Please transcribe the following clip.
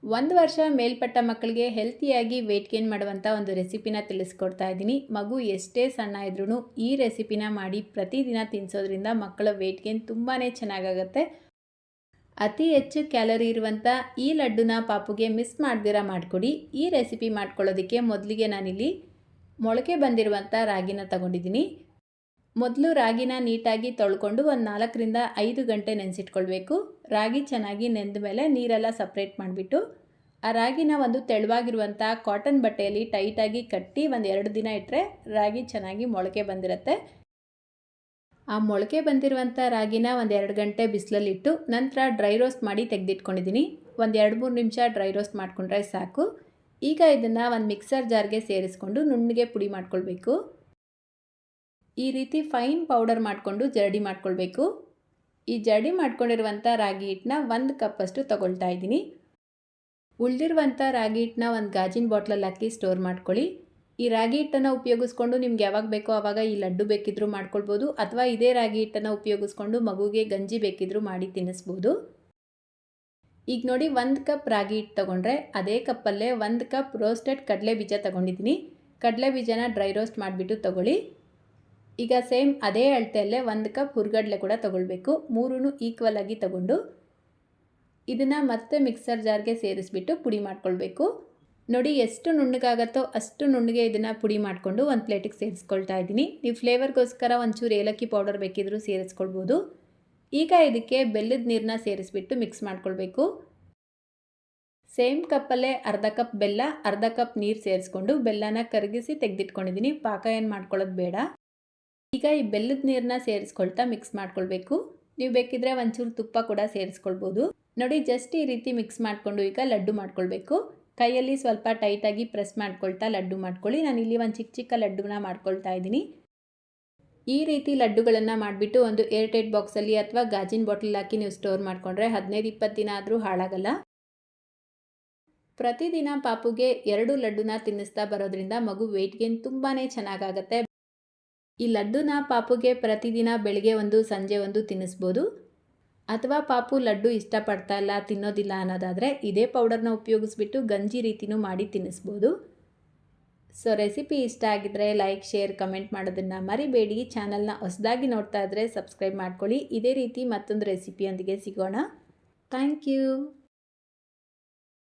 1 ವರ್ಷ ಮೇಲ್ಪಟ್ಟ ಮಕ್ಕಳಿಗೆ ಹೆಲ್ತಿಯಾಗಿ ವೆಯ್ಟ್ ಗೇನ್ ಮಾಡುವಂಥ ಒಂದು ರೆಸಿಪಿನ ತಿಳಿಸ್ಕೊಡ್ತಾ ಇದ್ದೀನಿ. ಮಗು ಎಷ್ಟೇ ಸಣ್ಣ ಇದ್ರೂ ಈ ರೆಸಿಪಿನ ಮಾಡಿ ಪ್ರತಿದಿನ ತಿನ್ನಿಸೋದ್ರಿಂದ ಮಕ್ಕಳ ವೆಯ್ಟ್ ಗೇನ್ ತುಂಬಾ ಚೆನ್ನಾಗಾಗುತ್ತೆ. ಅತಿ ಹೆಚ್ಚು ಕ್ಯಾಲರಿ ಇರುವಂಥ ಈ ಲಡ್ಡುನ ಪಾಪುಗೆ ಮಿಸ್ ಮಾಡ್ದಿರ ಮಾಡಿಕೊಡಿ. ಈ ರೆಸಿಪಿ ಮಾಡ್ಕೊಳ್ಳೋದಕ್ಕೆ ಮೊದಲಿಗೆ ನಾನಿಲ್ಲಿ ಮೊಳಕೆ ಬಂದಿರುವಂಥ ರಾಗಿನ ತಗೊಂಡಿದ್ದೀನಿ. ಮೊದಲು ರಾಗಿನ ನೀಟಾಗಿ ತೊಳ್ಕೊಂಡು ಒಂದು 4ರಿಂದ 5 ಗಂಟೆ ನೆನೆಸಿಟ್ಕೊಳ್ಬೇಕು. ರಾಗಿ ಚೆನ್ನಾಗಿ ನೆಂದ ಮೇಲೆ ನೀರೆಲ್ಲ ಸಪ್ರೇಟ್ ಮಾಡಿಬಿಟ್ಟು ಆ ರಾಗಿನ ಒಂದು ತೆಳುವಾಗಿರುವಂಥ ಕಾಟನ್ ಬಟ್ಟೆಯಲ್ಲಿ ಟೈಟಾಗಿ ಕಟ್ಟಿ ಒಂದು 2 ದಿನ ಇಟ್ಟರೆ ರಾಗಿ ಚೆನ್ನಾಗಿ ಮೊಳಕೆ ಬಂದಿರುತ್ತೆ. ಆ ಮೊಳಕೆ ಬಂದಿರುವಂಥ ರಾಗಿನ ಒಂದು 2 ಗಂಟೆ ಬಿಸಿಲಲ್ಲಿಟ್ಟು ನಂತರ ಡ್ರೈ ರೋಸ್ಟ್ ಮಾಡಿ ತೆಗೆದಿಟ್ಕೊಂಡಿದ್ದೀನಿ. ಒಂದು 2-3 ನಿಮಿಷ ಡ್ರೈ ರೋಸ್ಟ್ ಮಾಡಿಕೊಂಡ್ರೆ ಸಾಕು. ಈಗ ಇದನ್ನು ಒಂದು ಮಿಕ್ಸರ್ ಜಾರ್ಗೆ ಸೇರಿಸ್ಕೊಂಡು ನುಣ್ಣಗೆ ಪುಡಿ ಮಾಡ್ಕೊಳ್ಬೇಕು. ಈ ರೀತಿ ಫೈನ್ ಪೌಡರ್ ಮಾಡಿಕೊಂಡು ಜರಡಿ ಮಾಡ್ಕೊಳ್ಬೇಕು. ಈ ಜರಡಿ ಮಾಡ್ಕೊಂಡಿರುವಂಥ ರಾಗಿ ಹಿಟ್ಟನ್ನ 1 ಕಪ್ಪಷ್ಟು ತೊಗೊಳ್ತಾ ಇದ್ದೀನಿ. ಉಳಿದಿರುವಂಥ ರಾಗಿ ಹಿಟ್ಟನ್ನ ಒಂದು ಗಾಜಿನ ಬಾಟ್ಲಲ್ಲಿ ಹಾಕಿ ಸ್ಟೋರ್ ಮಾಡ್ಕೊಳ್ಳಿ. ಈ ರಾಗಿ ಹಿಟ್ಟನ್ನು ಉಪಯೋಗಿಸ್ಕೊಂಡು ನಿಮ್ಗೆ ಯಾವಾಗ ಬೇಕೋ ಆವಾಗ ಈ ಲಡ್ಡು ಬೇಕಿದ್ರೂ ಮಾಡ್ಕೊಳ್ಬೋದು, ಅಥವಾ ಇದೇ ರಾಗಿ ಹಿಟ್ಟನ್ನು ಉಪಯೋಗಿಸ್ಕೊಂಡು ಮಗುಗೆ ಗಂಜಿ ಬೇಕಿದ್ರೂ ಮಾಡಿ ತಿನ್ನಿಸ್ಬೋದು. ಈಗ ನೋಡಿ 1 ಕಪ್ ರಾಗಿ ಹಿಟ್ಟು ತೊಗೊಂಡ್ರೆ ಅದೇ ಕಪ್ಪಲ್ಲೇ 1 ಕಪ್ ರೋಸ್ಟೆಡ್ ಕಡಲೆ ಬೀಜ ತೊಗೊಂಡಿದ್ದೀನಿ. ಕಡಲೆ ಬೀಜನ ಡ್ರೈ ರೋಸ್ಟ್ ಮಾಡಿಬಿಟ್ಟು ತೊಗೊಳ್ಳಿ. ಈಗ ಸೇಮ್ ಅದೇ ಅಳತೆಯಲ್ಲೇ 1 ಕಪ್ ಹುರ್ಗಡ್ಲೆ ಕೂಡ ತೊಗೊಳ್ಬೇಕು. 3 ಈಕ್ವಲ್ ಆಗಿ ತೊಗೊಂಡು ಇದನ್ನು ಮತ್ತೆ ಮಿಕ್ಸರ್ ಜಾರ್ಗೆ ಸೇರಿಸ್ಬಿಟ್ಟು ಪುಡಿ ಮಾಡ್ಕೊಳ್ಬೇಕು. ನೋಡಿ ಎಷ್ಟು ನುಣ್ಣಗಾಗತ್ತೋ ಅಷ್ಟು ನುಣ್ಣಗೆ ಇದನ್ನು ಪುಡಿ ಮಾಡಿಕೊಂಡು ಒಂದು ಪ್ಲೇಟಿಗೆ ಸೇರಿಸ್ಕೊಳ್ತಾ ಇದ್ದೀನಿ. ನೀವು ಫ್ಲೇವರ್ಗೋಸ್ಕರ ಒಂಚೂರು ಏಲಕ್ಕಿ ಪೌಡರ್ ಬೇಕಿದ್ರೂ ಸೇರಿಸ್ಕೊಳ್ಬೋದು. ಈಗ ಇದಕ್ಕೆ ಬೆಲ್ಲದ ನೀರನ್ನ ಸೇರಿಸ್ಬಿಟ್ಟು ಮಿಕ್ಸ್ ಮಾಡ್ಕೊಳ್ಬೇಕು. ಸೇಮ್ ಕಪ್ಪಲ್ಲೇ ಅರ್ಧ ಕಪ್ ಬೆಲ್ಲ, ಅರ್ಧ ಕಪ್ ನೀರು ಸೇರಿಸ್ಕೊಂಡು ಬೆಲ್ಲನ ಕರಗಿಸಿ ತೆಗೆದಿಟ್ಕೊಂಡಿದ್ದೀನಿ. ಪಾಕ ಏನು ಮಾಡ್ಕೊಳ್ಳೋದು ಬೇಡ. ಈಗ ಈ ಬೆಲ್ಲದ ನೀರನ್ನ ಸೇರಿಸ್ಕೊಳ್ತಾ ಮಿಕ್ಸ್ ಮಾಡ್ಕೊಳ್ಬೇಕು. ನೀವು ಬೇಕಿದ್ರೆ ಒಂಚೂರು ತುಪ್ಪ ಕೂಡ ಸೇರಿಸ್ಕೊಳ್ಬೋದು. ನೋಡಿ ಜಸ್ಟ್ ಈ ರೀತಿ ಮಿಕ್ಸ್ ಮಾಡಿಕೊಂಡು ಈಗ ಲಡ್ಡು ಮಾಡ್ಕೊಳ್ಬೇಕು. ಕೈಯಲ್ಲಿ ಸ್ವಲ್ಪ ಟೈಟಾಗಿ ಪ್ರೆಸ್ ಮಾಡ್ಕೊಳ್ತಾ ಲಡ್ಡು ಮಾಡ್ಕೊಳ್ಳಿ. ನಾನಿಲ್ಲಿ ಒಂದು ಚಿಕ್ಕ ಚಿಕ್ಕ ಲಡ್ಡುನ ಮಾಡ್ಕೊಳ್ತಾ ಇದ್ದೀನಿ. ಈ ರೀತಿ ಲಡ್ಡುಗಳನ್ನು ಮಾಡಿಬಿಟ್ಟು ಒಂದು ಏರ್ಟೈಟ್ ಬಾಕ್ಸಲ್ಲಿ ಅಥವಾ ಗಾಜಿನ ಬಾಟಲ್ ಹಾಕಿ ನೀವು ಸ್ಟೋರ್ ಮಾಡಿಕೊಂಡ್ರೆ 15-20 ದಿನ ಆದರೂ ಹಾಳಾಗಲ್ಲ. ಪ್ರತಿದಿನ ಪಾಪುಗೆ 2 ಲಡ್ಡುನ ತಿನ್ನಿಸ್ತಾ ಬರೋದ್ರಿಂದ ಮಗು ವೆಯ್ಟ್ ಗೇನ್ ತುಂಬಾ ಚೆನ್ನಾಗಾಗತ್ತೆ. ಈ ಲಡ್ಡುನ ಪಾಪುಗೆ ಪ್ರತಿದಿನ ಬೆಳಗ್ಗೆ ಒಂದು ಸಂಜೆ ಒಂದು ತಿನ್ನಿಸ್ಬೋದು. ಅಥವಾ ಪಾಪು ಲಡ್ಡು ಇಷ್ಟಪಡ್ತಾ ಇಲ್ಲ, ತಿನ್ನೋದಿಲ್ಲ ಅನ್ನೋದಾದರೆ ಇದೇ ಪೌಡರ್ನ ಉಪಯೋಗಿಸ್ಬಿಟ್ಟು ಗಂಜಿ ರೀತಿನೂ ಮಾಡಿ ತಿನ್ನಿಸ್ಬೋದು. ಸೊ ರೆಸಿಪಿ ಇಷ್ಟ ಆಗಿದ್ದರೆ ಲೈಕ್, ಶೇರ್, ಕಮೆಂಟ್ ಮಾಡೋದನ್ನು ಮರಿಬೇಡಿ. ಚಾನಲ್ನ ಹೊಸದಾಗಿ ನೋಡ್ತಾ ಇದ್ದರೆ ಸಬ್ಸ್ಕ್ರೈಬ್ ಮಾಡ್ಕೊಳ್ಳಿ. ಇದೇ ರೀತಿ ಮತ್ತೊಂದು ರೆಸಿಪಿಯೊಂದಿಗೆ ಸಿಗೋಣ. Thank you.